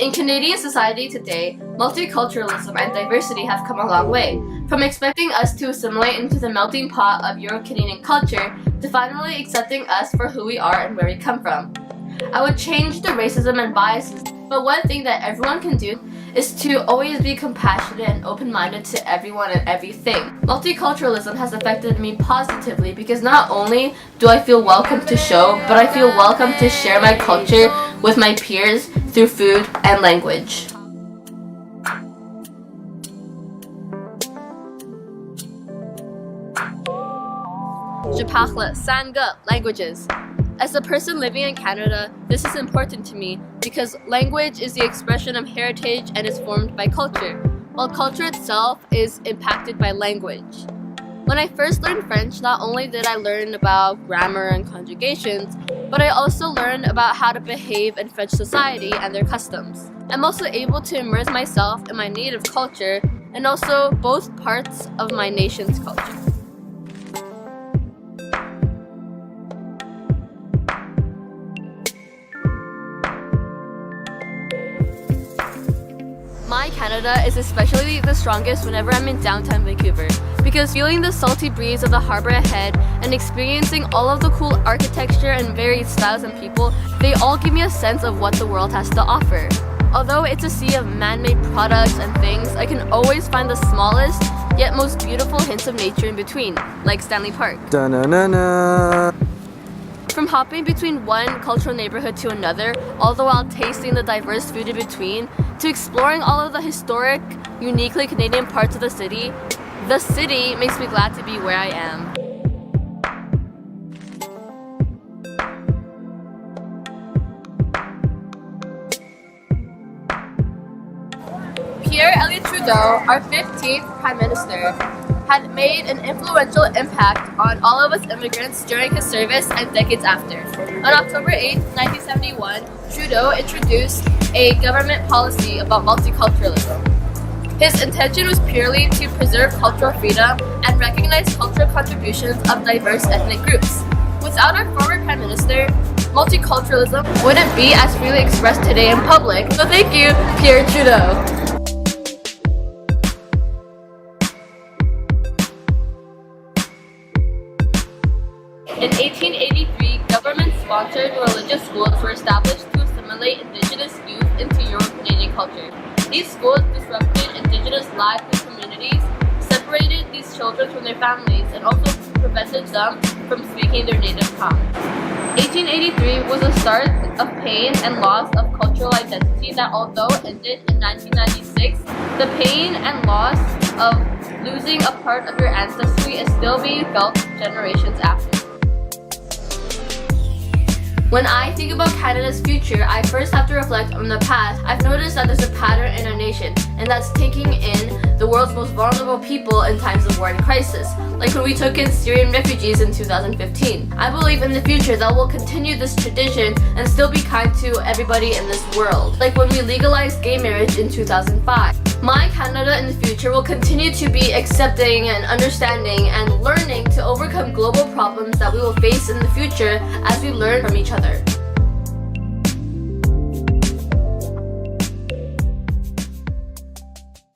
In Canadian society today, multiculturalism and diversity have come a long way, from expecting us to assimilate into the melting pot of Euro-Canadian culture to finally accepting us for who we are and where we come from. I would change the racism and biases, but one thing that everyone can do is to always be compassionate and open-minded to everyone and everything. Multiculturalism has affected me positively because not only do I feel welcome to show, but I feel welcome to share my culture with my peers through food and language. Je parle 3 languages. As a person living in Canada, this is important to me because language is the expression of heritage and is formed by culture, while culture itself is impacted by language. When I first learned French, not only did I learn about grammar and conjugations, but I also learned about how to behave in French society and their customs. I'm also able to immerse myself in my native culture and also both parts of my nation's culture. My Canada is especially the strongest whenever I'm in downtown Vancouver, because feeling the salty breeze of the harbor ahead and experiencing all of the cool architecture and varied styles and people, they all give me a sense of what the world has to offer. Although it's a sea of man-made products and things, I can always find the smallest yet most beautiful hints of nature in between, like Stanley Park. Da-na-na-na. From hopping between one cultural neighborhood to another, all the while tasting the diverse food in between, to exploring all of the historic, uniquely Canadian parts of the city makes me glad to be where I am. Pierre Elliott Trudeau, our 15th Prime Minister, had made an influential impact on all of us immigrants during his service and decades after. On October 8, 1971, Trudeau introduced a government policy about multiculturalism. His intention was purely to preserve cultural freedom and recognize cultural contributions of diverse ethnic groups. Without our former Prime Minister, multiculturalism wouldn't be as freely expressed today in public. So thank you, Pierre Trudeau. In 1883, government-sponsored religious schools were established to assimilate Indigenous youth into Euro-Canadian culture. These schools disrupted Indigenous lives and communities, separated these children from their families, and also prevented them from speaking their native tongue. 1883 was the start of pain and loss of cultural identity that, although ended in 1996, the pain and loss of losing a part of your ancestry is still being felt generations after. When I think about Canada's future, I first have to reflect on the past. I've noticed that there's a pattern in our nation, and that's taking in the world's most vulnerable people in times of war and crisis, like when we took in Syrian refugees in 2015. I believe in the future that we'll continue this tradition and still be kind to everybody in this world, like when we legalized gay marriage in 2005. My Canada in the future will continue to be accepting and understanding and learning to overcome global problems that we will face in the future as we learn from each other.